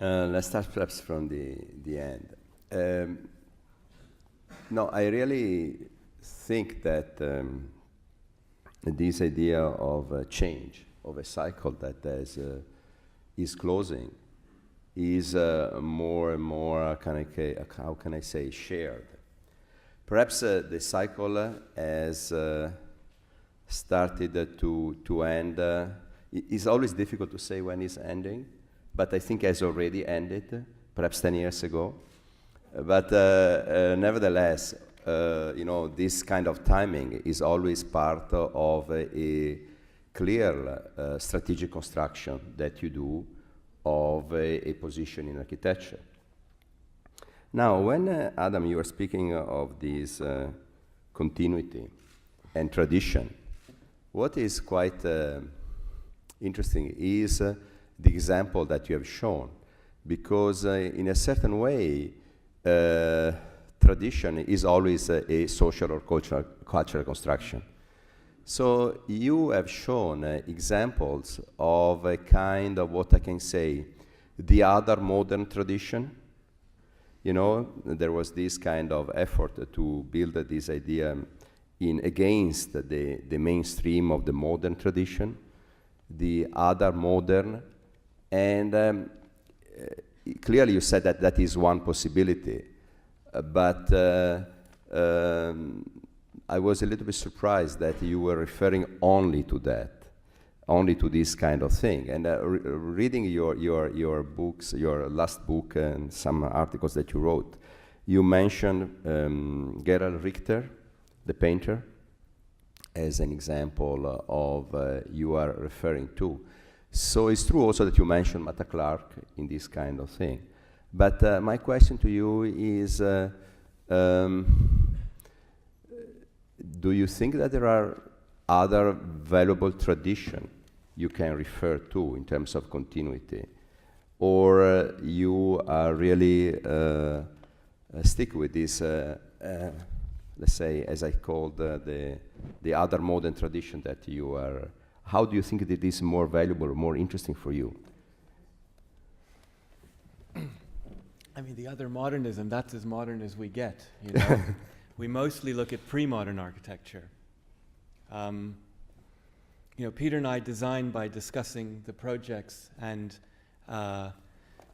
Let's start perhaps from the end. No, I really think that this idea of a change, of a cycle that is closing, is more and more, how can I say, shared. Perhaps the cycle has started to end. It's always difficult to say when it's ending, but I think has already ended, perhaps 10 years ago. But nevertheless, this kind of timing is always part of a clear strategic construction that you do of a position in architecture. Now, when, Adam, you were speaking of this continuity and tradition, what is quite interesting is the example that you have shown, because in a certain way, tradition is always a social or cultural construction. So you have shown examples of a kind of what I can say, the other modern tradition. There was this kind of effort to build this idea against the mainstream of the modern tradition, the other modern, and clearly you said that is one possibility, but I was a little bit surprised that you were referring only to that, only to this kind of thing. And reading your books, your last book and some articles that you wrote, you mentioned Gerald Richter, the painter, as an example of you are referring to. So it's true also that you mentioned Mata Clark in this kind of thing. But my question to you is, do you think that there are other valuable traditions you can refer to in terms of continuity? Or you are really stick with this, let's say, as I called the other modern tradition that you are. How do you think that it is more valuable or more interesting for you? I mean, the other modernism, that's as modern as we get, We mostly look at pre-modern architecture. Peter and I designed by discussing the projects and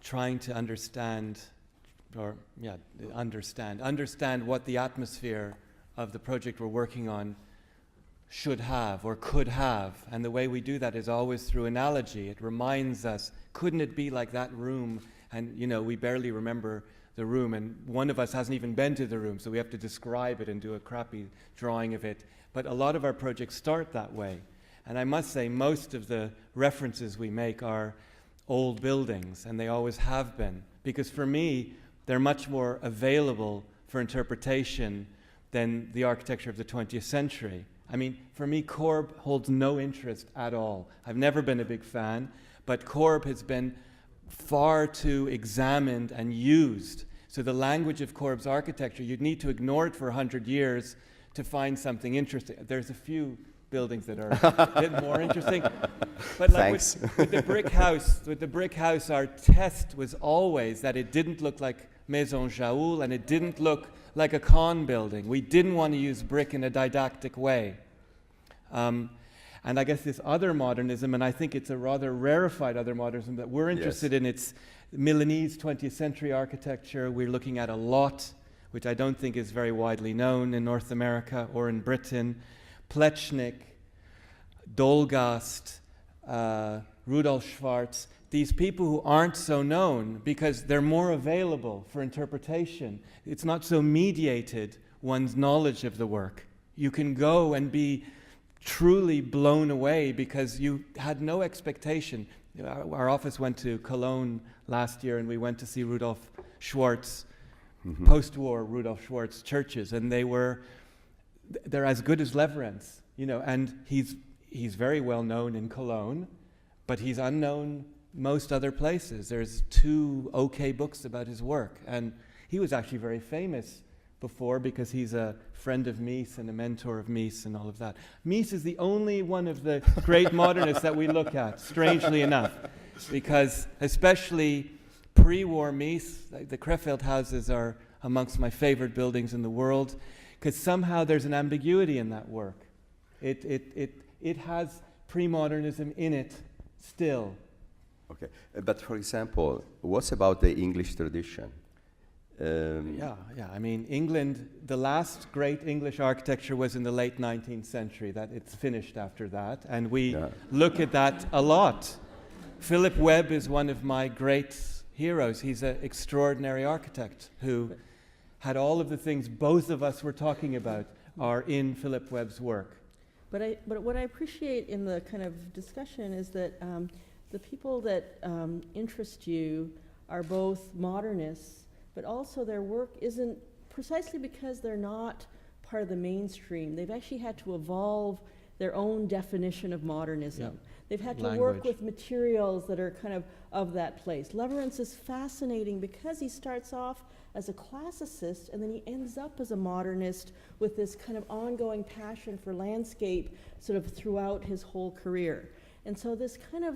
trying to understand what the atmosphere of the project we're working on should have or could have. And the way we do that is always through analogy. It reminds us, couldn't it be like that room? And, we barely remember the room, and one of us hasn't even been to the room, so we have to describe it and do a crappy drawing of it. But a lot of our projects start that way. And I must say, most of the references we make are old buildings, and they always have been. Because for me, they're much more available for interpretation than the architecture of the 20th century. I mean, for me, Corb holds no interest at all. I've never been a big fan, but Corb has been far too examined and used. So the language of Corb's architecture, you'd need to ignore it for 100 years to find something interesting. There's a few buildings that are a bit more interesting. But like with the brick house, our test was always that it didn't look like Maison Jaoul and it didn't look like a Kahn building. We didn't want to use brick in a didactic way. And I guess this other modernism, and I think it's a rather rarefied other modernism that we're interested in, it's Milanese 20th century architecture. We're looking at a lot, which I don't think is very widely known in North America or in Britain. Plechnik, Dolgast, Rudolf Schwarz, these people who aren't so known because they're more available for interpretation. It's not so mediated, one's knowledge of the work. You can go and be truly blown away because you had no expectation. Our office went to Cologne last year and we went to see Rudolf Schwarz, post-war Rudolf Schwarz churches, and they're as good as Leverance, and he's very well known in Cologne, but he's unknown most other places. There's 2 okay books about his work, and he was actually very famous before because he's a friend of Mies and a mentor of Mies and all of that. Mies is the only one of the great modernists that we look at, strangely enough, because especially pre-war Mies, the Krefeld houses are amongst my favorite buildings in the world, because somehow there's an ambiguity in that work. It has pre-modernism in it still. Okay, but for example, what's about the English tradition? Yeah. I mean, England, the last great English architecture was in the late 19th century. That it's finished after that, and we look at that a lot. Philip Webb is one of my great heroes. He's an extraordinary architect who had all of the things both of us were talking about are in Philip Webb's work. But what I appreciate in the kind of discussion is that the people that interest you are both modernists, but also their work isn't, precisely because they're not part of the mainstream, they've actually had to evolve their own definition of modernism. Yeah. They've had to work with materials that are kind of that place. Leverance is fascinating because he starts off as a classicist and then he ends up as a modernist with this kind of ongoing passion for landscape sort of throughout his whole career. And so this kind of,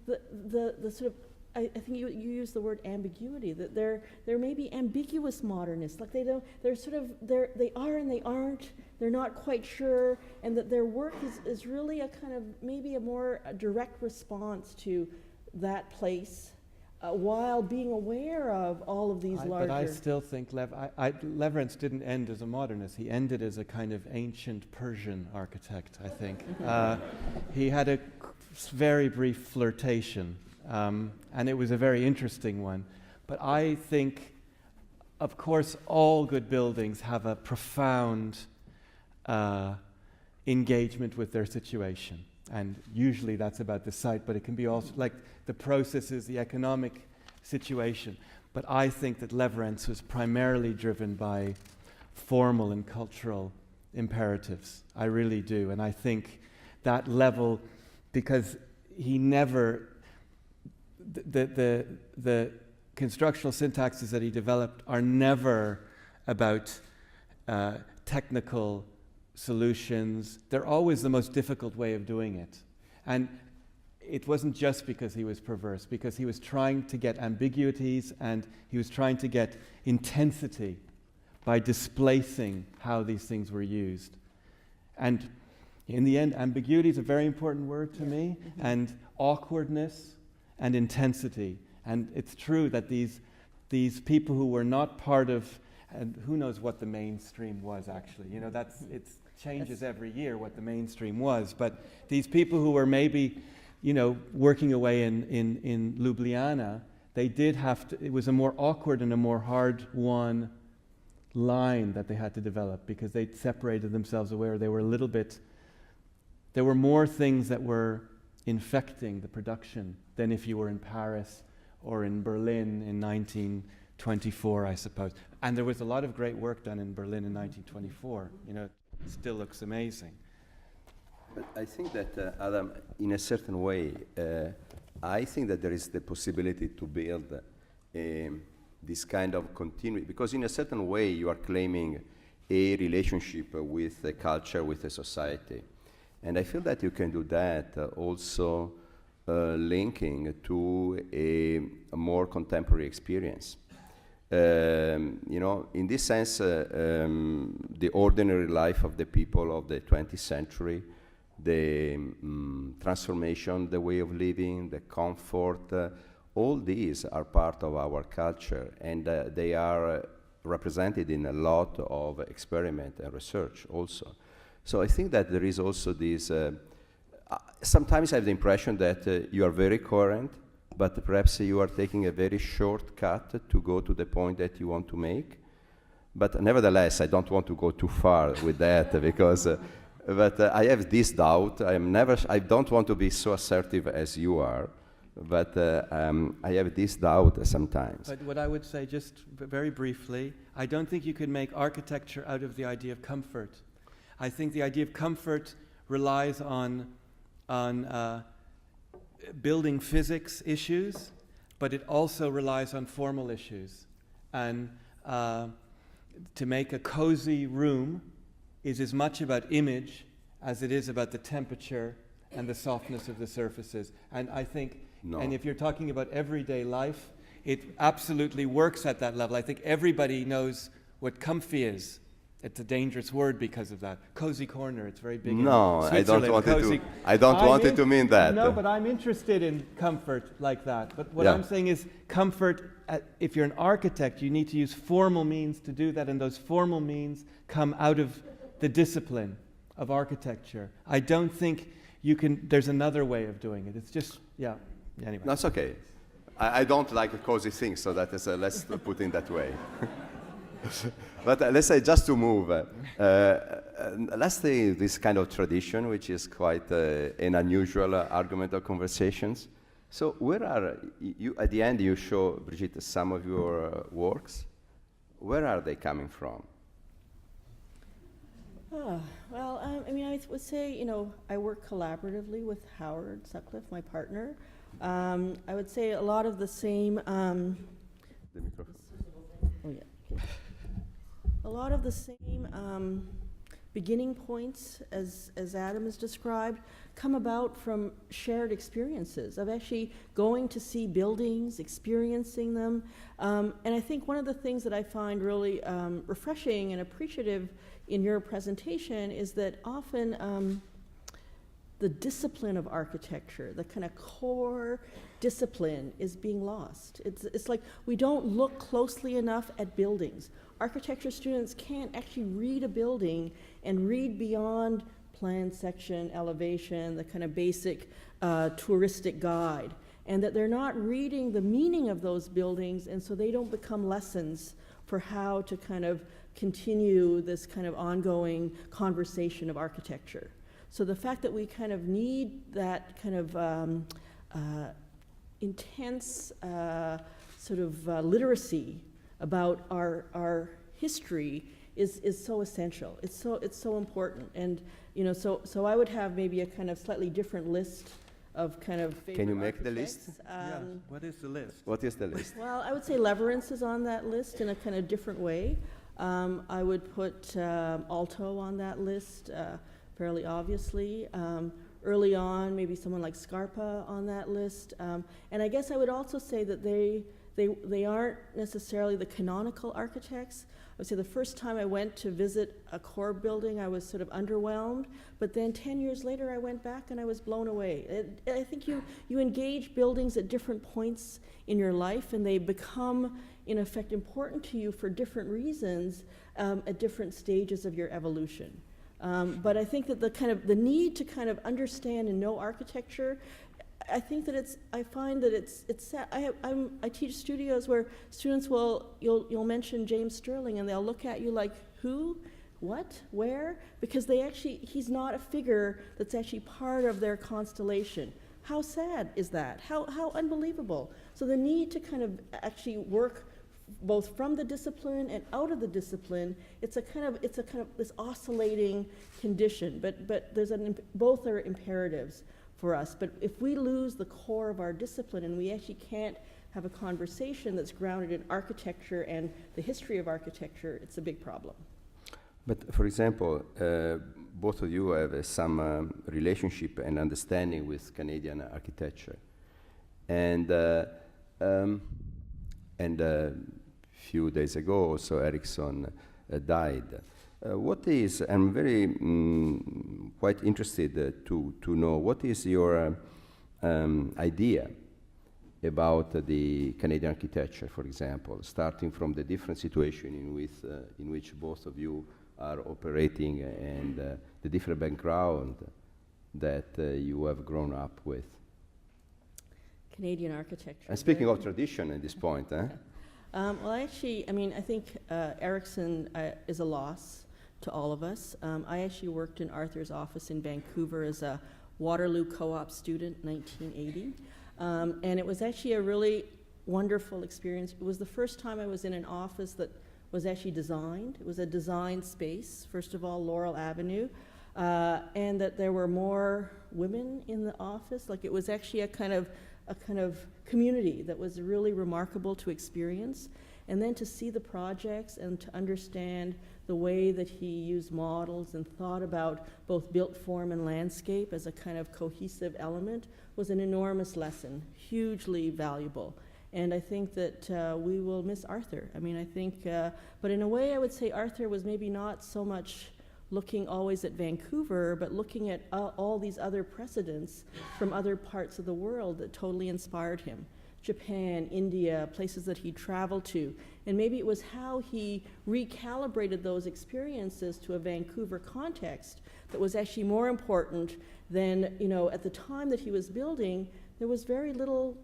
the sort of, I think you use the word ambiguity, that there may be ambiguous modernists, like they are and they aren't, they're not quite sure, and that their work is really a kind of, maybe a more direct response to that place, while being aware of all of these larger... But I still think Leverance didn't end as a modernist. He ended as a kind of ancient Persian architect, I think. He had a very brief flirtation, and it was a very interesting one. But I think, of course, all good buildings have a profound engagement with their situation. And usually that's about the site, but it can be also like the processes, the economic situation. But I think that Leverance was primarily driven by formal and cultural imperatives. I really do. And I think that level, because he never, the constructional syntaxes that he developed are never about technical solutions. They're always the most difficult way of doing it. And it wasn't just because he was perverse, because he was trying to get ambiguities and he was trying to get intensity by displacing how these things were used. And in the end, ambiguity is a very important word to me, and awkwardness and intensity. And it's true that these people who were not part of, and who knows what the mainstream was actually, you know, it changes every year what the mainstream was, but these people who were maybe, you know, working away in Ljubljana, they did have to, it was a more awkward and a more hard-won line that they had to develop because they separated themselves away. They were a little bit, there were more things that were infecting the production than if you were in Paris or in Berlin in 1924, I suppose. And there was a lot of great work done in Berlin in 1924. You know, it still looks amazing. But I think that, Adam, in a certain way, I think that there is the possibility to build this kind of continuity, because in a certain way you are claiming a relationship with a culture, with a society. And I feel that you can do that also linking to a more contemporary experience. You know, in this sense, the ordinary life of the people of the 20th century, the transformation, the way of living, the comfort, all these are part of our culture, and they are represented in a lot of experiment and research also. So I think that there is also this, sometimes I have the impression that you are very coherent, but perhaps you are taking a very short cut to go to the point that you want to make. But nevertheless, I don't want to go too far with that because, but I have this doubt. I don't want to be so assertive as you are, but I have this doubt sometimes. But what I would say, just very briefly, I don't think you can make architecture out of the idea of comfort. I think the idea of comfort relies on building physics issues, but it also relies on formal issues. And to make a cozy room is as much about image as it is about the temperature and the softness of the surfaces. And I think, and if you're talking about everyday life, it absolutely works at that level. I think everybody knows what comfy is. It's a dangerous word because of that. Cozy corner, it's very big No, in I don't Switzerland. want it Cozy. to. I don't want it to mean that. No, but I'm interested in comfort like that. But what Yeah. I'm saying is comfort, if you're an architect, you need to use formal means to do that, and those formal means come out of the discipline of architecture. I don't think you can, there's another way of doing it. It's just, yeah, anyway. That's okay. I don't like a cozy thing, so that is, let's put it that way. But let's say, just to move, let's say this kind of tradition, which is quite an unusual argument or conversations. So where are you, at the end you show, Brigitte, some of your works. Where are they coming from? Oh, well, I mean, I would say, you know, I work collaboratively with Howard Sutcliffe, my partner. I would say a lot of the same. The microphone. Oh yeah. Okay. A lot of the same beginning points, as Adam has described, come about from shared experiences of actually going to see buildings, experiencing them. And I think one of the things that I find really refreshing and appreciative in your presentation is that often the discipline of architecture, the kind of core discipline, is being lost. It's like we don't look closely enough at buildings. Architecture students can't actually read a building and read beyond plan, section, elevation, the kind of basic touristic guide, and that they're not reading the meaning of those buildings, and so they don't become lessons for how to kind of continue this kind of ongoing conversation of architecture. So the fact that we kind of need that kind of intense sort of literacy about our history is so essential. It's so important. And you know, so I would have maybe a kind of slightly different list of kind of favorite Can you make the list? Yeah. What is the list? What is the list? Well, I would say Leverance is on that list in a kind of different way. I would put Alto on that list, fairly obviously. Early on, maybe someone like Scarpa on that list. And I guess I would also say that they aren't necessarily the canonical architects. I would say the first time I went to visit a core building, I was sort of underwhelmed, but then 10 years later I went back and I was blown away. I think you engage buildings at different points in your life, and they become, in effect, important to you for different reasons at different stages of your evolution. But I think that the need to kind of understand and know architecture, I think that I find that it's sad. I teach studios where students you'll mention James Sterling and they'll look at you like, who, what, where? Because he's not a figure that's actually part of their constellation. How sad is that? How unbelievable. So the need to kind of actually work both from the discipline and out of the discipline, it's a kind of this oscillating condition, but both are imperatives for us. But if we lose the core of our discipline and we actually can't have a conversation that's grounded in architecture and the history of architecture, it's a big problem. But for example, both of you have some relationship and understanding with Canadian architecture. And few days ago, also Ericsson died. I'm very quite interested to know what is your idea about the Canadian architecture, for example, starting from the different situation in which both of you are operating and the different background that you have grown up with. Canadian architecture. And speaking of tradition at this point, Well, actually, I mean, I think Ericsson is a loss to all of us. I actually worked in Arthur's office in Vancouver as a Waterloo Co-op student in 1980. And it was actually a really wonderful experience. It was the first time I was in an office that was actually designed. It was a designed space, first of all, Laurel Avenue, and that there were more women in the office. Like, it was actually a kind of community that was really remarkable to experience. And then to see the projects and to understand the way that he used models and thought about both built form and landscape as a kind of cohesive element was an enormous lesson, hugely valuable. And I think that we will miss Arthur. I mean, I think, but in a way I would say Arthur was maybe not so much looking always at Vancouver, but looking at all these other precedents from other parts of the world that totally inspired him. Japan, India, places that he traveled to. And maybe it was how he recalibrated those experiences to a Vancouver context that was actually more important than, you know, at the time that he was building, there was very little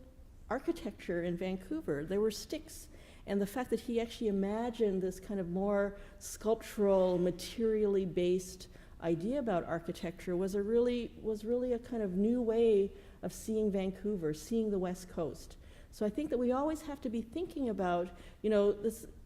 architecture in Vancouver. There were sticks. And the fact that he actually imagined this kind of more sculptural, materially based idea about architecture was really a kind of new way of seeing Vancouver, seeing the West Coast. So I think that we always have to be thinking about, you know,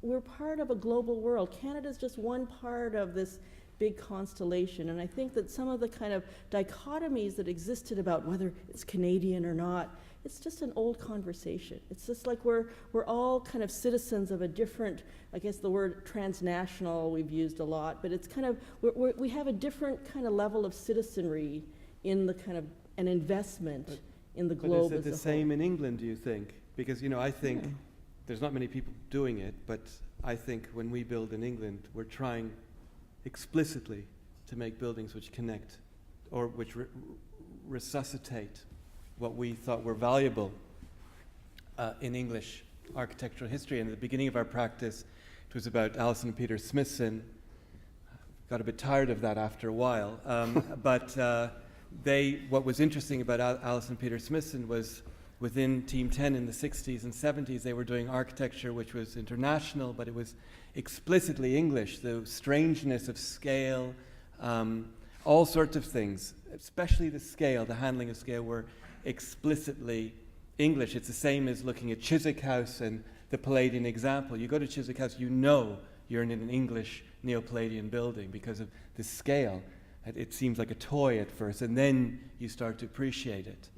we're part of a global world. Canada's just one part of this big constellation. And I think that some of the kind of dichotomies that existed about whether it's Canadian or not, it's just an old conversation. It's just like we're all kind of citizens of a different, I guess the word transnational we've used a lot, but it's kind of, we have a different kind of level of citizenry in the kind of an investment in the globe. But is it the same in England, do you think? Because, you know, I think there's not many people doing it, but I think when we build in England, we're trying explicitly to make buildings which connect or which resuscitate what we thought were valuable in English architectural history. And at the beginning of our practice, it was about Alison and Peter Smithson. Got a bit tired of that after a while. But what was interesting about Alison and Peter Smithson was within Team 10 in the 60s and 70s, they were doing architecture which was international, but it was explicitly English. The strangeness of scale, all sorts of things, especially the scale, the handling of scale, were explicitly English. It's the same as looking at Chiswick House and the Palladian example. You go to Chiswick House, you know you're in an English Neo-Palladian building because of the scale. It seems like a toy at first, and then you start to appreciate it.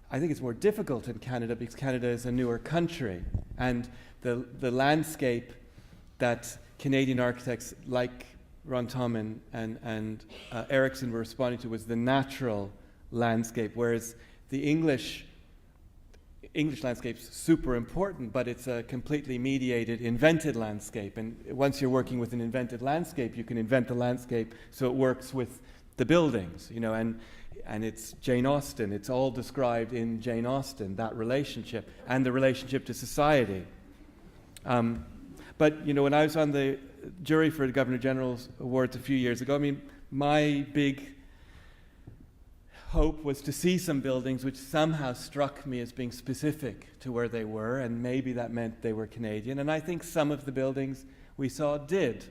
I think it's more difficult in Canada because Canada is a newer country, and the landscape that Canadian architects like Ron Tom and Erickson were responding to was the natural landscape, whereas the English landscape's super important, but it's a completely mediated, invented landscape. And once you're working with an invented landscape, you can invent the landscape so it works with the buildings, you know, and it's Jane Austen. It's all described in Jane Austen, that relationship, and the relationship to society. But, you know, when I was on the jury for the Governor General's Awards a few years ago, I mean, my big hope was to see some buildings which somehow struck me as being specific to where they were, and maybe that meant they were Canadian. And I think some of the buildings we saw did.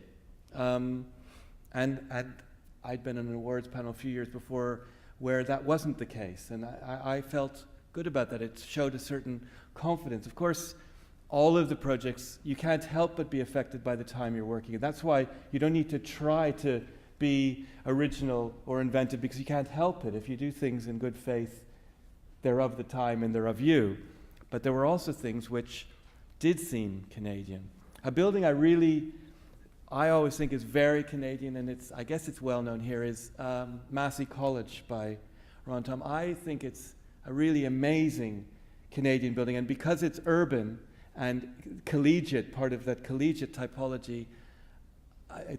And I'd been on an awards panel a few years before where that wasn't the case, and I felt good about that. It showed a certain confidence. Of course, all of the projects, you can't help but be affected by the time you're working. And that's why you don't need to try to be original or inventive, because you can't help it. If you do things in good faith, they're of the time and they're of you. But there were also things which did seem Canadian. A building I always think is very Canadian, and I guess it's well known here, is Massey College by Ron Tom. I think it's a really amazing Canadian building, and because it's urban and collegiate, part of that collegiate typology, I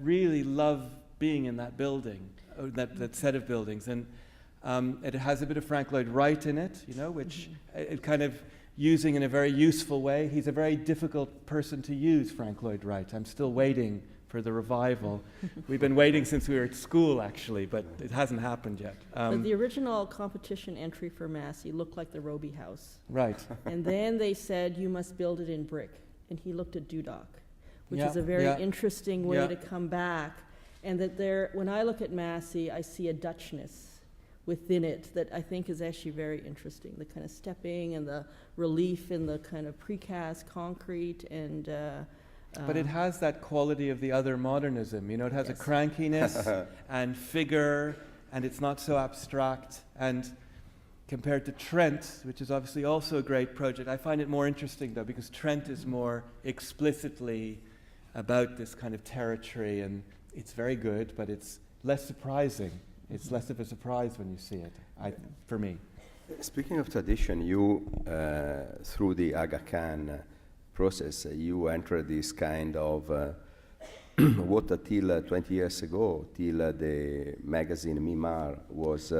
really love being in that building, that set of buildings. And it has a bit of Frank Lloyd Wright in it, you know, which it kind of using in a very useful way. He's a very difficult person to use, Frank Lloyd Wright. I'm still waiting for the revival. We've been waiting since we were at school, actually, but it hasn't happened yet. But the original competition entry for Massey looked like the Roby House. Right. And then they said, you must build it in brick. And he looked at Dudok, which is a very interesting way to come back. And that when I look at Massey, I see a Dutchness within it that I think is actually very interesting. The kind of stepping and the relief in the kind of precast concrete and... but it has that quality of the other modernism. You know, it has a crankiness and figure, and it's not so abstract. And compared to Trent, which is obviously also a great project, I find it more interesting, though, because Trent is more explicitly about this kind of territory, and it's very good, but it's less surprising. It's less of a surprise when you see it, for me. Speaking of tradition, you, through the Aga Khan process, you entered this kind of what till 20 years ago, till the magazine Mimar was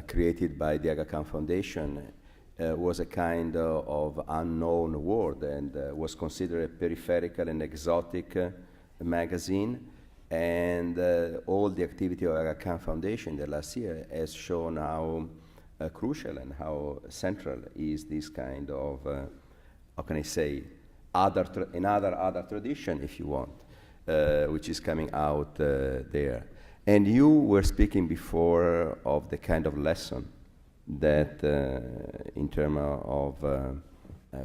created by the Aga Khan Foundation, was a kind of unknown world and was considered a peripheral and exotic magazine. And all the activity of Aga Khan Foundation the last year has shown how crucial and how central is this kind of, how can I say, another tradition, if you want, which is coming out there. And you were speaking before of the kind of lesson that in terms of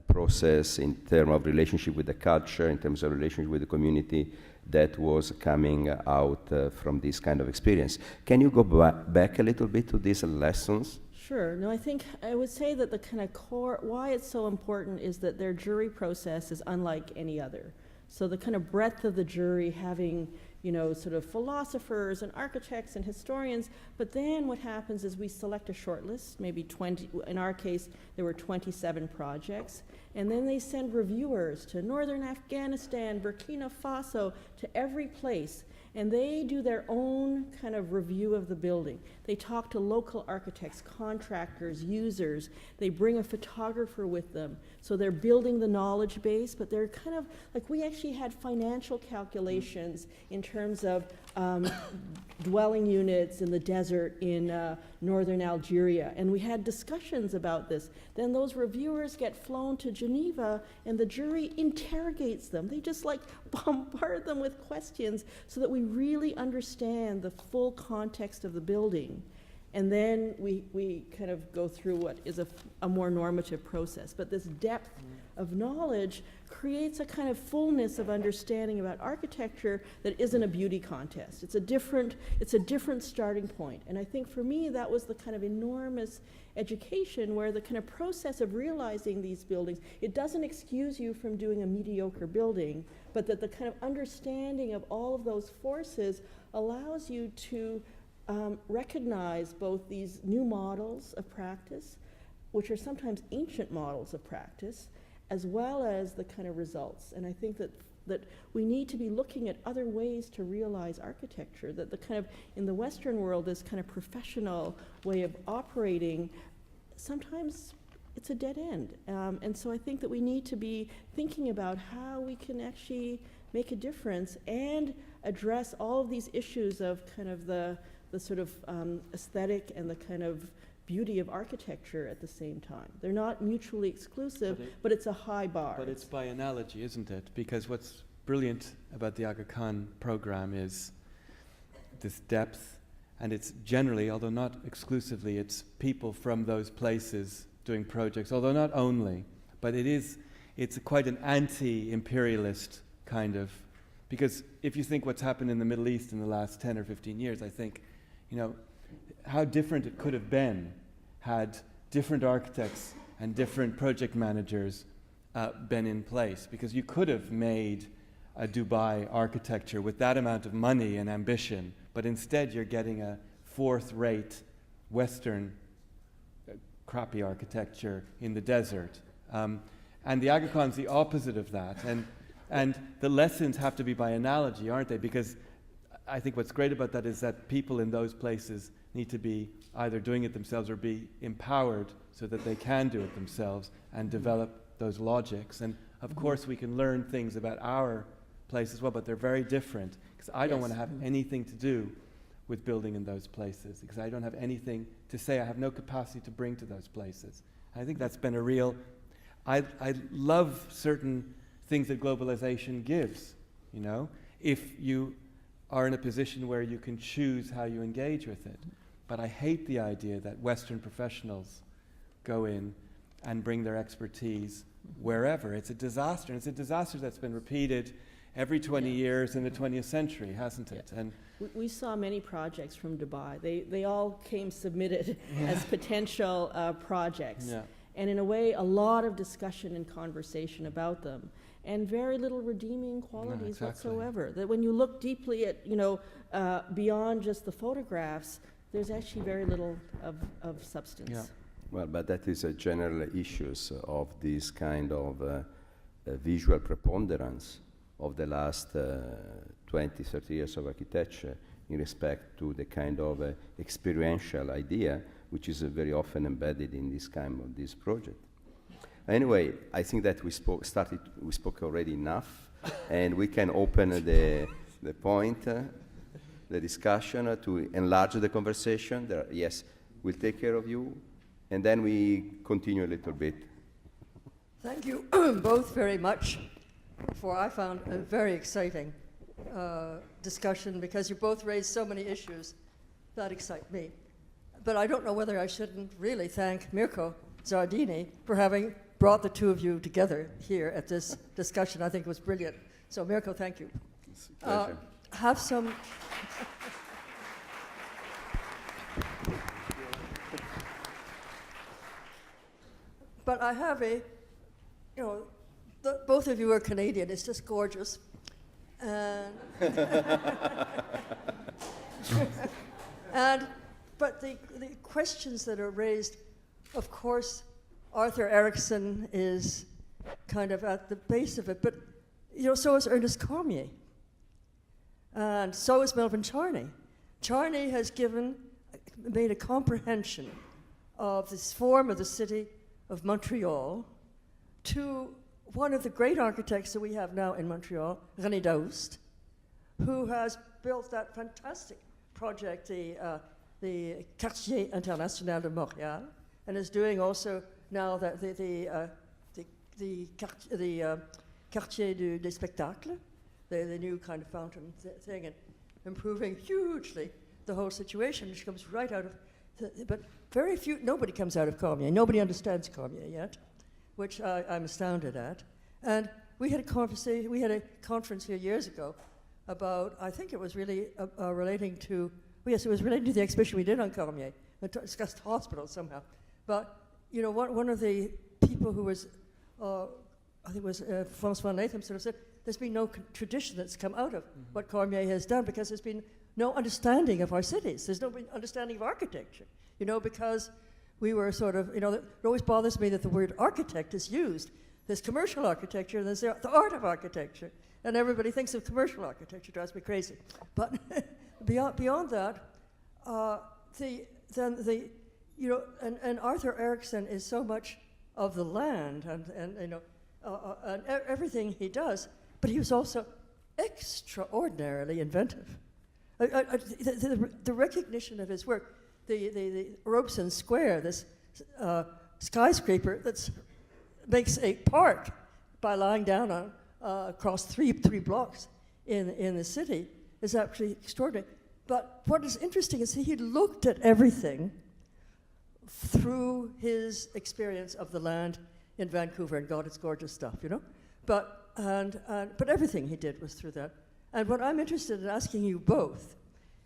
process, in terms of relationship with the culture, in terms of relationship with the community, that was coming out from this kind of experience. Can you go back a little bit to these lessons? Sure. No, I think I would say that the kind of core, why it's so important is that their jury process is unlike any other. So the kind of breadth of the jury having, you know, sort of philosophers and architects and historians, but then what happens is we select a short list, maybe 20, in our case, there were 27 projects, and then they send reviewers to northern Afghanistan, Burkina Faso, to every place, and they do their own kind of review of the building. They talk to local architects, contractors, users. They bring a photographer with them. So they're building the knowledge base, but they're kind of, like we actually had financial calculations in terms of dwelling units in the desert in northern Algeria, and we had discussions about this. Then those reviewers get flown to Geneva, and the jury interrogates them. They just like bombard them with questions so that we really understand the full context of the building. And then we kind of go through what is a more normative process. But this depth of knowledge creates a kind of fullness of understanding about architecture that isn't a beauty contest. It's a different starting point. And I think for me, that was the kind of enormous education where the kind of process of realizing these buildings, it doesn't excuse you from doing a mediocre building, but that the kind of understanding of all of those forces allows you to recognize both these new models of practice, which are sometimes ancient models of practice, as well as the kind of results. And I think that we need to be looking at other ways to realize architecture, that the kind of, in the Western world, this kind of professional way of operating, sometimes it's a dead end. And so I think that we need to be thinking about how we can actually make a difference and address all of these issues of kind of the sort of aesthetic and the kind of beauty of architecture at the same time. They're not mutually exclusive, but it's a high bar. But it's by analogy, isn't it? Because what's brilliant about the Aga Khan program is this depth, and it's generally, although not exclusively, it's people from those places doing projects, although not only, but it's quite an anti-imperialist kind of, because if you think what's happened in the Middle East in the last 10 or 15 years, I think, you know, how different it could have been had different architects and different project managers been in place. Because you could have made a Dubai architecture with that amount of money and ambition, but instead you're getting a fourth-rate Western crappy architecture in the desert. And the Aga Khan's the opposite of that. And the lessons have to be by analogy, aren't they? Because I think what's great about that is that people in those places need to be either doing it themselves or be empowered so that they can do it themselves and develop those logics. And of course we can learn things about our place as well, but they're very different, because I don't want to have anything to do with building in those places, because I don't have anything to say. I have no capacity to bring to those places. I think that's been a real... I love certain things that globalization gives, you know, if you are in a position where you can choose how you engage with it. But I hate the idea that Western professionals go in and bring their expertise wherever. It's a disaster. And it's a disaster that's been repeated every 20 years in the 20th century, hasn't it? And we saw many projects from Dubai. They all came submitted as potential projects. Yeah. And in a way, a lot of discussion and conversation about them, and very little redeeming qualities whatsoever. That when you look deeply at, you know, beyond just the photographs, there's actually very little of substance. Yeah. Well, but that is a general issues of this kind of visual preponderance of the last 20, 30 years of architecture in respect to the kind of experiential idea which is very often embedded in this kind of this project. Anyway, I think that we spoke already enough, and we can open the point, the discussion to enlarge the conversation. Yes, we'll take care of you, and then we continue a little bit. Thank you both very much for, I found, a very exciting discussion, because you both raised so many issues that excite me. But I don't know whether I shouldn't really thank Mirko Zardini for having brought the two of you together here at this discussion. I think it was brilliant. So Mirko, thank you. It's a pleasure. Have some... But I have a, you know, both of you are Canadian. It's just gorgeous. And, but the questions that are raised, of course, Arthur Erickson is kind of at the base of it, but you know, so is Ernest Cormier, and so is Melvin Charney. Charney has made a comprehension of this form of the city of Montreal to one of the great architects that we have now in Montreal, René Daoust, who has built that fantastic project, the Quartier International de Montréal, and is doing also now the Quartier des Spectacles, the new kind of fountain thing, and improving hugely the whole situation, which comes right out of, but nobody comes out of Cormier. Nobody understands Cormier yet, which I'm astounded at. And we had a conference here years ago about, I think it was really relating to, yes, it was relating to the exhibition we did on Cormier. We discussed hospitals somehow. But, you know, one of the people who was, I think it was Franz von Latham, sort of said, there's been no tradition that's come out of what Cormier has done, because there's been no understanding of our cities. There's no understanding of architecture, you know, because we were sort of, you know, it always bothers me that the word architect is used. There's commercial architecture, and there's the art of architecture, and everybody thinks of commercial architecture. Drives me crazy. But beyond that, you know, and Arthur Erickson is so much of the land, and you know, and everything he does. But he was also extraordinarily inventive. The recognition of his work, the Robson Square, this skyscraper that makes a park by lying down on across three blocks in the city, is actually extraordinary. But what is interesting is he looked at everything through his experience of the land in Vancouver, and God, it's gorgeous stuff, you know. But everything he did was through that. And what I'm interested in asking you both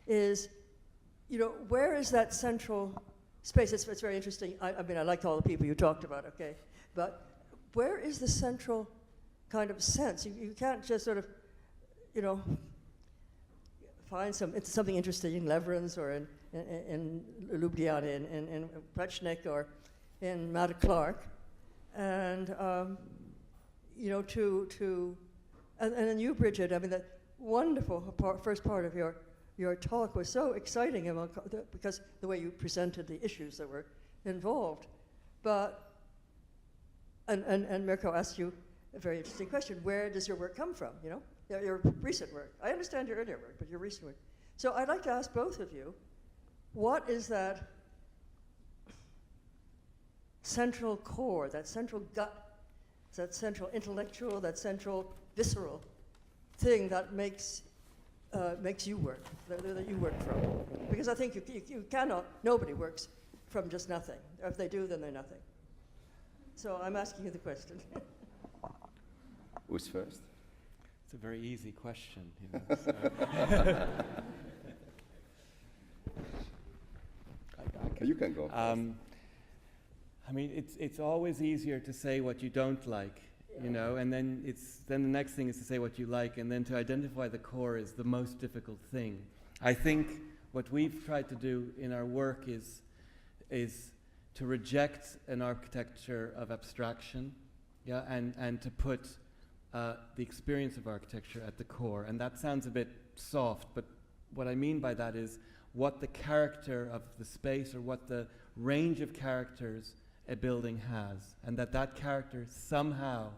is, you know, where is that central space? It's very interesting. I mean, I liked all the people you talked about, okay? But where is the central kind of sense? You can't just sort of, you know, find something interesting in Leverins or in Ljubljana, in Prečnik or in Mata Clark, and you know, and then you, Bridget, I mean, that wonderful first part of your talk was so exciting because the way you presented the issues that were involved. But, and Mirko asked you a very interesting question: where does your work come from? You know, your recent work. I understand your earlier work, but your recent work. So I'd like to ask both of you, what is that central core, that central gut, that central intellectual, that central visceral thing that makes you work, that you work from? Because I think you cannot, nobody works from just nothing. Or if they do, then they're nothing. So I'm asking you the question. Who's first? It's a very easy question. You know, so. You can go first. I mean, it's always easier to say what you don't like, you know, and then the next thing is to say what you like, and then to identify the core is the most difficult thing. I think what we've tried to do in our work is to reject an architecture of abstraction, yeah, and to put the experience of architecture at the core. And that sounds a bit soft, but what I mean by that is what the character of the space, or what the range of characters a building has, and that character somehow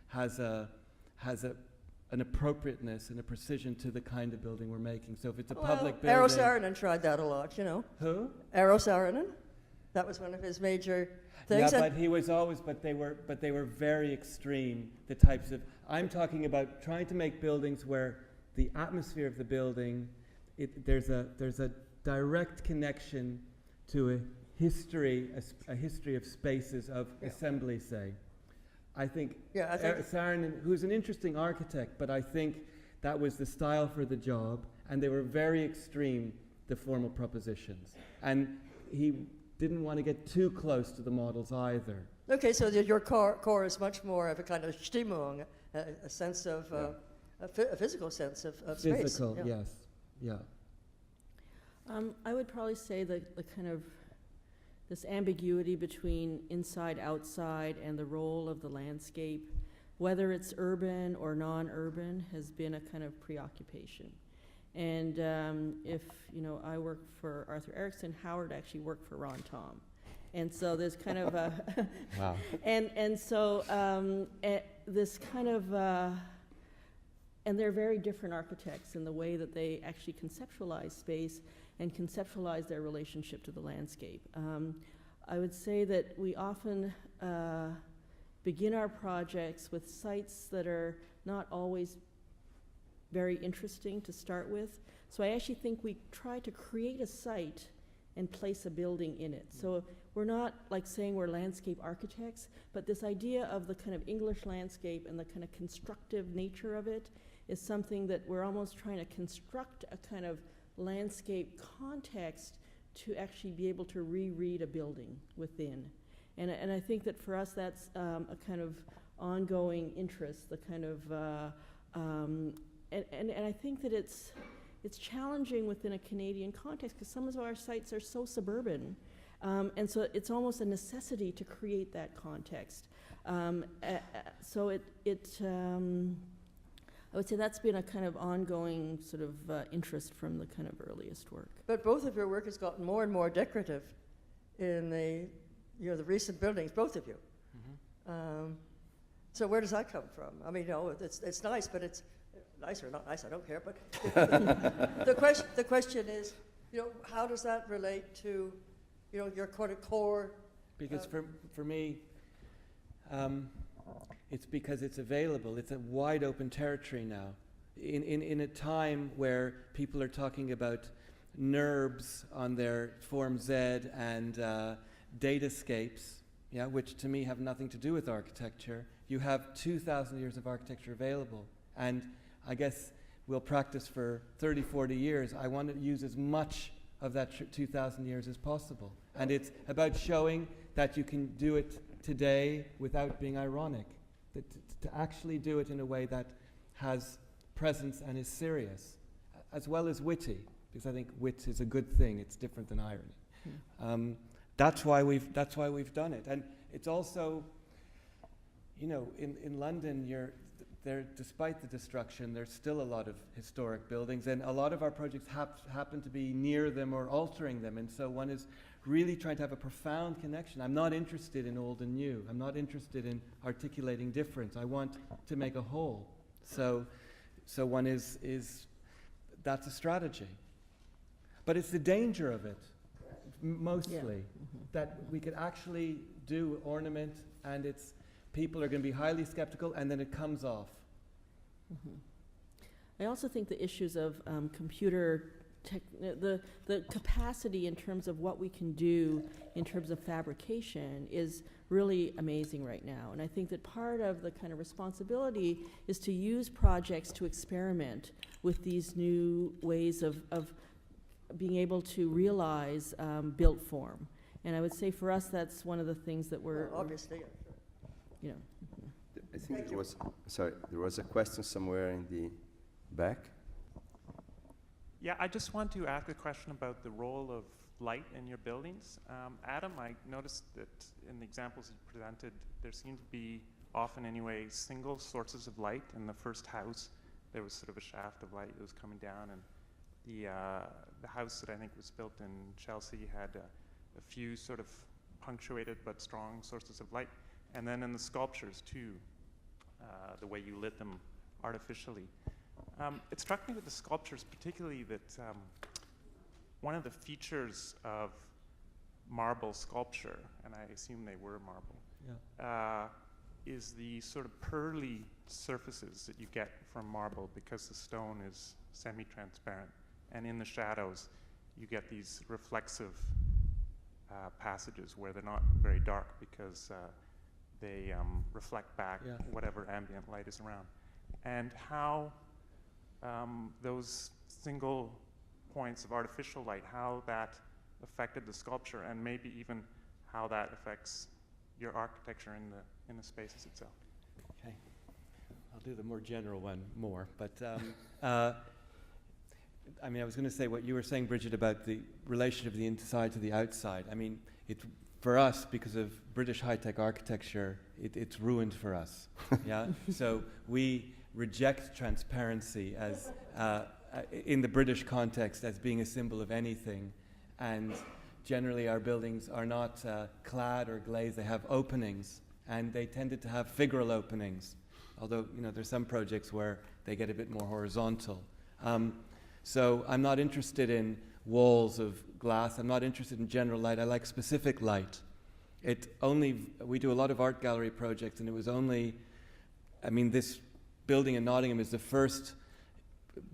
has an appropriateness and a precision to the kind of building we're making. So if it's a public building... Eero Saarinen tried that a lot, you know. Who? Eero Saarinen. That was one of his major things. Yeah, but he was always, but they were very extreme, the types of... I'm talking about trying to make buildings where the atmosphere of the building, there's a direct connection to a history of spaces, of assembly, say. I think Saarinen, who's an interesting architect, but I think that was the style for the job, and they were very extreme, the formal propositions. And he didn't want to get too close to the models either. Okay, so your core is much more of a kind of Stimmung, a sense of, a physical sense of space. Physical, yes, yeah. I would probably say that the kind of this ambiguity between inside, outside, and the role of the landscape, whether it's urban or non-urban, has been a kind of preoccupation. And if, you know, I work for Arthur Erickson, Howard actually worked for Ron Tom. And so there's kind of a... Wow. And so this kind of... and they're very different architects in the way that they actually conceptualize space and conceptualize their relationship to the landscape. I would say that we often begin our projects with sites that are not always very interesting to start with. So I actually think we try to create a site and place a building in it. So we're not like saying we're landscape architects, but this idea of the kind of English landscape and the kind of constructive nature of it is something that we're almost trying to construct a kind of landscape context to actually be able to reread a building within. And I think that for us that's a kind of ongoing interest, the kind of, and I think that it's challenging within a Canadian context because some of our sites are so suburban. And so it's almost a necessity to create that context. So I would say that's been a kind of ongoing sort of interest from the kind of earliest work. But both of your work has gotten more and more decorative in the recent buildings, both of you. Mm-hmm. So where does that come from? I mean, you know, it's nice, but it's nice or not nice, I don't care. But the question is, you know, how does that relate to, you know, your kind of core? Because for me, it's because it's available. It's a wide open territory now. In a time where people are talking about NURBS on their Form Z and datascapes, yeah, which to me have nothing to do with architecture, you have 2,000 years of architecture available. And I guess we'll practice for 30, 40 years. I want to use as much of that 2,000 years as possible. And it's about showing that you can do it today without being ironic. To actually do it in a way that has presence and is serious, as well as witty, because I think wit is a good thing. It's different than irony. That's why we've done it, and it's also, you know, in London, despite the destruction, there's still a lot of historic buildings, and a lot of our projects happen to be near them or altering them, and so one is really trying to have a profound connection. I'm not interested in old and new. I'm not interested in articulating difference. I want to make a whole. So one is that's a strategy. But it's the danger of it, mostly, that we could actually do ornament and people are going to be highly skeptical and then it comes off. Mm-hmm. I also think the issues of the capacity in terms of what we can do in terms of fabrication is really amazing right now. And I think that part of the kind of responsibility is to use projects to experiment with these new ways of being able to realize built form. And I would say for us that's one of the things that we're... Well, obviously, you know. I think there was a question somewhere in the back. Yeah, I just want to ask a question about the role of light in your buildings. Adam, I noticed that in the examples you presented, there seemed to be often anyway single sources of light. In the first house, there was sort of a shaft of light that was coming down, and the house that I think was built in Chelsea had a few sort of punctuated but strong sources of light. And then in the sculptures too, the way you lit them artificially. It struck me with the sculptures particularly that one of the features of marble sculpture, and I assume they were marble, is the sort of pearly surfaces that you get from marble because the stone is semi-transparent. And in the shadows, you get these reflexive passages where they're not very dark because they reflect back whatever ambient light is around. And how those single points of artificial light, how that affected the sculpture, and maybe even how that affects your architecture in the spaces itself. Okay, I'll do the more general one more, but I mean, I was going to say what you were saying, Bridget, about the relation of the inside to the outside. I mean, for us, because of British high-tech architecture, it's ruined for us. Yeah, so we reject transparency as in the British context as being a symbol of anything, and generally our buildings are not clad or glazed. They have openings, and they tended to have figural openings, although there's some projects where they get a bit more horizontal. So I'm not interested in walls of glass. I'm not interested in general light. I like specific light. We do a lot of art gallery projects, and it was only, I mean, this building in Nottingham is the first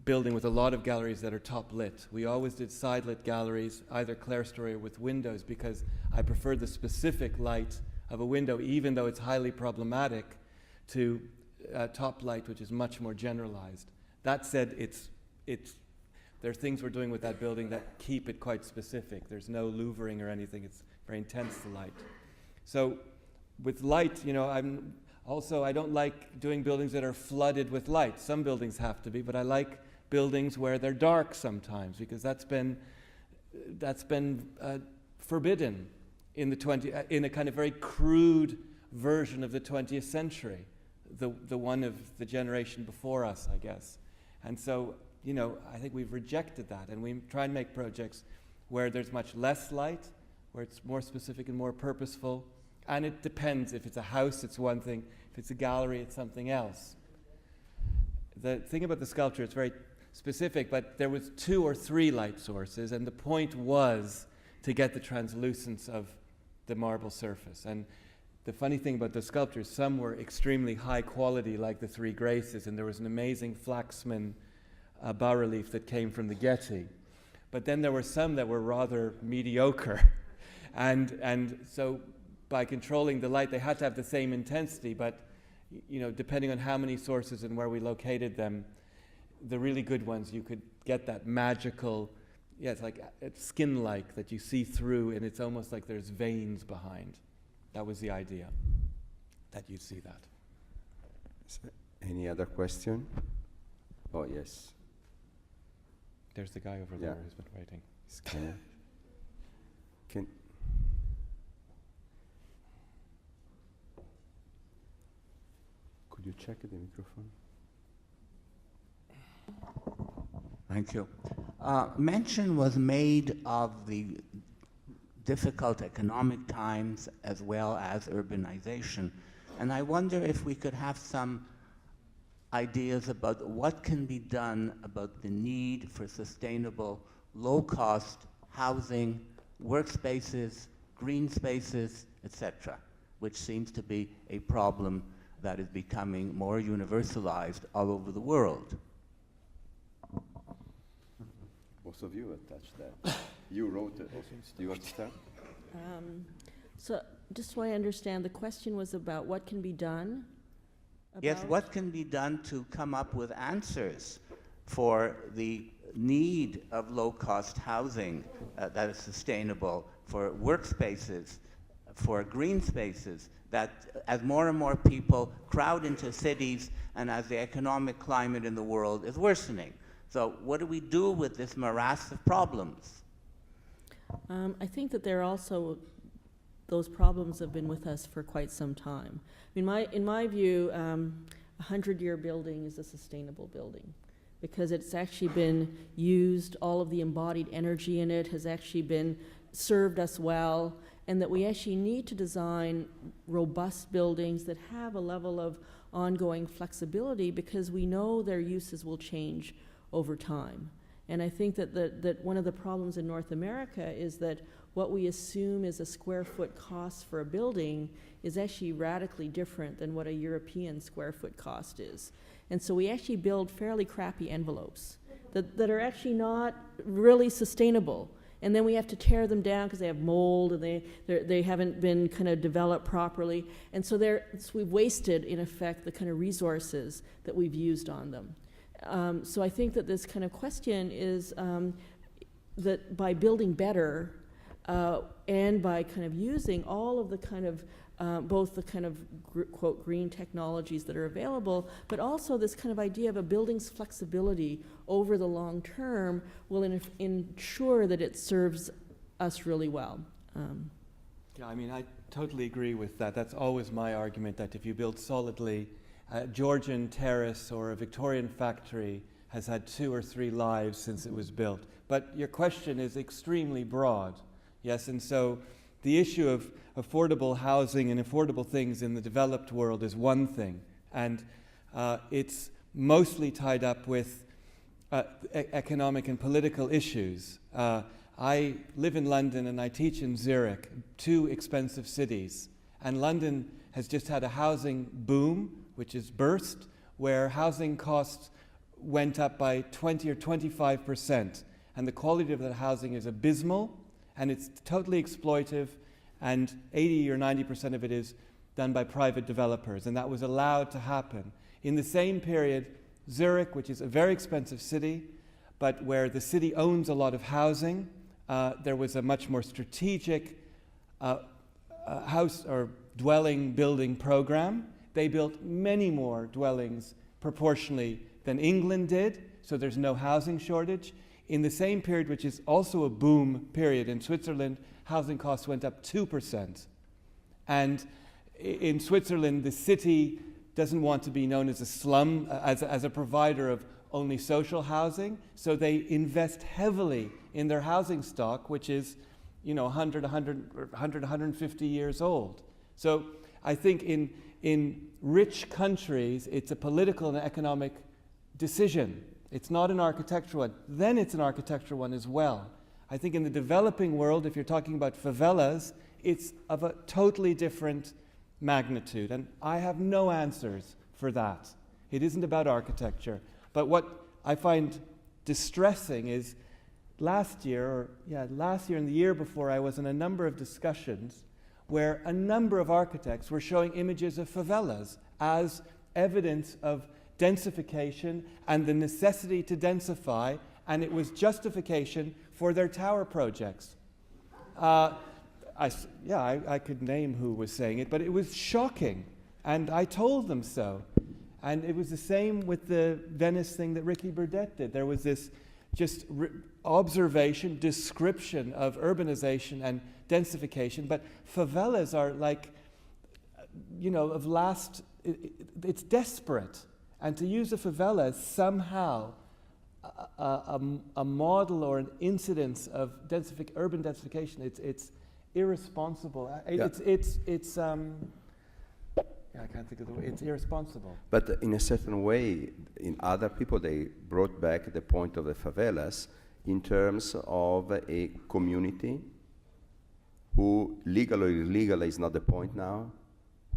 building with a lot of galleries that are top lit. We always did side lit galleries, either clerestory or with windows, because I prefer the specific light of a window, even though it's highly problematic, to top light, which is much more generalized. That said, there are things we're doing with that building that keep it quite specific. There's no louvering or anything. It's very intense, the light. So with light, I don't like doing buildings that are flooded with light. Some buildings have to be, but I like buildings where they're dark sometimes, because that's been forbidden in a kind of very crude version of the 20th century, the one of the generation before us, I guess. And so, I think we've rejected that, and we try and make projects where there's much less light, where it's more specific and more purposeful. And it depends. If it's a house, it's one thing. If it's a gallery, it's something else. The thing about the sculpture, it's very specific, but there was 2 or 3 light sources, and the point was to get the translucence of the marble surface. And the funny thing about the sculptures, some were extremely high quality, like the Three Graces, and there was an amazing Flaxman bas-relief that came from the Getty. But then there were some that were rather mediocre. And so by controlling the light, they had to have the same intensity, but depending on how many sources and where we located them, the really good ones, you could get that magical, it's skin-like that you see through, and it's almost like there's veins behind. That was the idea, that you'd see that. Any other question? Oh, yes. There's the guy over there who's been waiting. Could you check the microphone? Thank you. Mention was made of the difficult economic times as well as urbanization. And I wonder if we could have some ideas about what can be done about the need for sustainable, low-cost housing, workspaces, green spaces, etc., which seems to be a problem that is becoming more universalized all over the world. Both of you have touched that. You wrote it also. Do you want to start? So just so I understand, the question was about what can be done? Yes, what can be done to come up with answers for the need of low-cost housing that is sustainable, for workspaces, for green spaces, that as more and more people crowd into cities and as the economic climate in the world is worsening. So what do we do with this morass of problems? I think that there are also, those problems have been with us for quite some time. I mean, in my view, a 100-year building is a sustainable building because it's actually been used, all of the embodied energy in it has actually been served us well, and that we actually need to design robust buildings that have a level of ongoing flexibility because we know their uses will change over time. And I think that one of the problems in North America is that what we assume is a square foot cost for a building is actually radically different than what a European square foot cost is. And so we actually build fairly crappy envelopes that are actually not really sustainable. And then we have to tear them down because they have mold and they haven't been kind of developed properly. And so we've wasted, in effect, the kind of resources that we've used on them. So I think that this kind of question is that by building better and by kind of using all of the kind of both the kind of quote green technologies that are available, but also this kind of idea of a building's flexibility over the long term will ensure that it serves us really well. Yeah, I mean, I totally agree with that. That's always my argument, that if you build solidly, a Georgian terrace or a Victorian factory has had 2 or 3 lives since it was built. But your question is extremely broad, yes, and so the issue of affordable housing and affordable things in the developed world is one thing, and it's mostly tied up with economic and political issues. I live in London and I teach in Zurich, 2 expensive cities, and London has just had a housing boom, which is burst, where housing costs went up by 20 or 25%, and the quality of that housing is abysmal, and it's totally exploitive, and 80 or 90% of it is done by private developers, and that was allowed to happen. In the same period, Zurich, which is a very expensive city, but where the city owns a lot of housing, there was a much more strategic house or dwelling building program. They built many more dwellings proportionally than England did, so there's no housing shortage. In the same period, which is also a boom period in Switzerland, housing costs went up 2%. And in Switzerland, the city doesn't want to be known as a slum, as a provider of only social housing, so they invest heavily in their housing stock, which is, 100, 150 years old. So I think in rich countries, it's a political and economic decision. It's not an architectural one. Then it's an architectural one as well. I think in the developing world, if you're talking about favelas, it's of a totally different magnitude. And I have no answers for that. It isn't about architecture. But what I find distressing is last year and the year before, I was in a number of discussions where a number of architects were showing images of favelas as evidence of densification and the necessity to densify, and it was justification for their tower projects. I could name who was saying it, but it was shocking, and I told them so. And it was the same with the Venice thing that Ricky Burdett did. There was this just observation, description of urbanization and densification, but favelas are like, it's desperate. And to use a favela as somehow a model or an incidence of urban densification, it's irresponsible. I can't think of the word. It's irresponsible. But in a certain way, in other people, they brought back the point of the favelas in terms of a community who, legal or illegal is not the point now,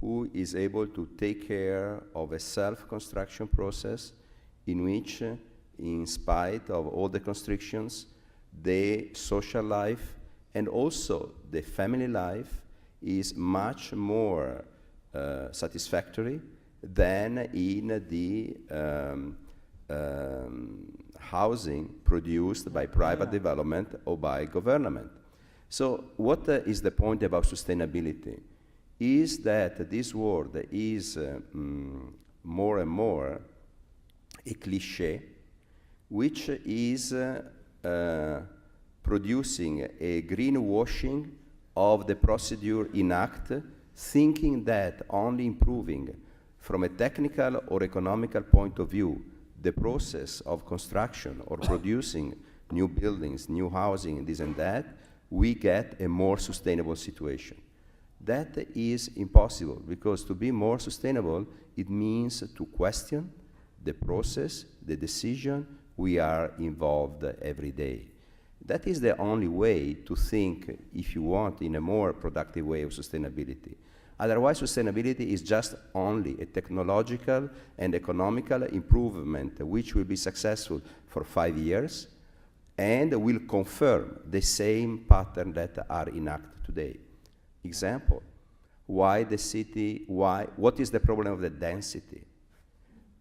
who is able to take care of a self-construction process in which, in spite of all the constrictions, the social life and also the family life is much more satisfactory than in the housing produced by private development or by government. So what is the point about sustainability? Is that this word is more and more a cliché which is producing a greenwashing of the procedure in act, thinking that only improving from a technical or economical point of view the process of construction or producing new buildings, new housing, this and that, we get a more sustainable situation. That is impossible, because to be more sustainable, it means to question the process, the decision we are involved every day. That is the only way to think, if you want, in a more productive way of sustainability. Otherwise, sustainability is just only a technological and economical improvement which will be successful for 5 years and will confirm the same pattern that are in act today. Example, what is the problem of the density?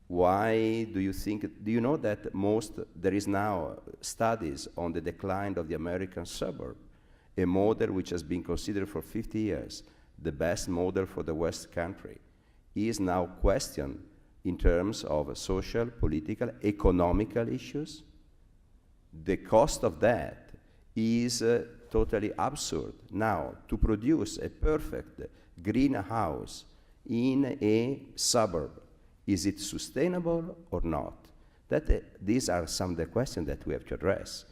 Why do you know that there is now studies on the decline of the American suburb, a model which has been considered for 50 years, the best model for the West country, is now questioned in terms of social, political, economical issues. The cost of that is totally absurd. Now, to produce a perfect greenhouse in a suburb, is it sustainable or not? These are some of the questions that we have to address,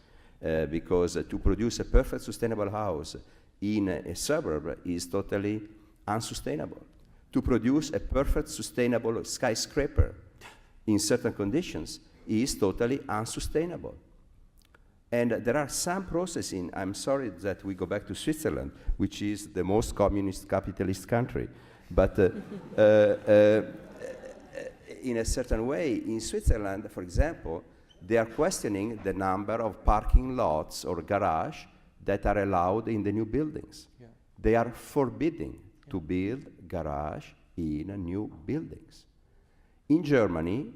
because to produce a perfect sustainable house in a suburb is totally unsustainable. To produce a perfect sustainable skyscraper in certain conditions is totally unsustainable. And there are some processes I'm sorry that we go back to Switzerland, which is the most communist capitalist country, but in a certain way, in Switzerland, for example, they are questioning the number of parking lots or garage that are allowed in the new buildings. Yeah. They are forbidding to build garage in new buildings. In Germany,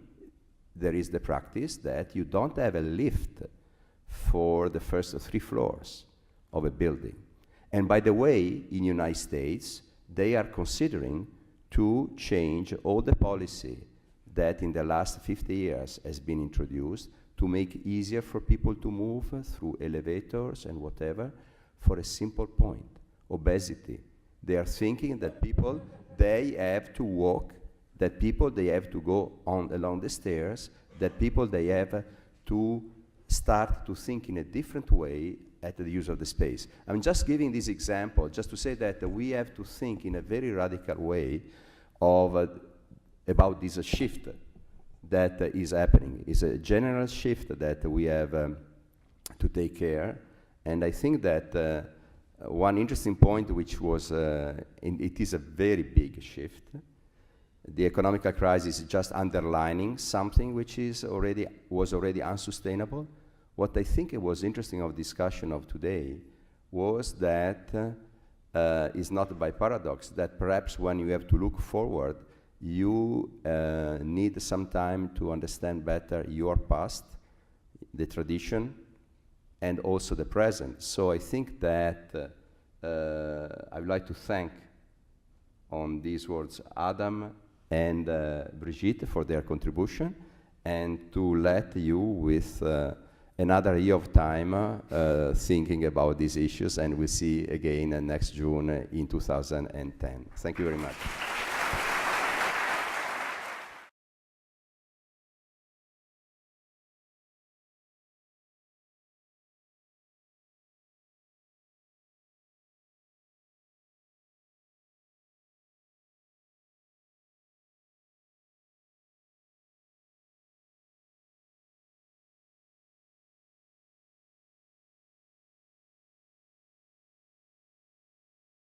there is the practice that you don't have a lift for the first 3 floors of a building. And by the way, in the United States, they are considering to change all the policy that in the last 50 years has been introduced to make it easier for people to move through elevators and whatever, for a simple point, obesity. They are thinking that people, they have to walk, that people, they have to go along the stairs, that people, they have to start to think in a different way at the use of the space. I'm just giving this example just to say that we have to think in a very radical way about this shift that is happening. It's a general shift that we have to take care. And I think that one interesting point, which was, it is a very big shift. The economic crisis is just underlining something which was already unsustainable. What I think it was interesting of discussion of today was that is not by paradox, that perhaps when you have to look forward, you need some time to understand better your past, the tradition, and also the present. So I think that I would like to thank on these words Adam and Brigitte for their contribution, and to let you with another year of time thinking about these issues, and we'll see again next June in 2010. Thank you very much.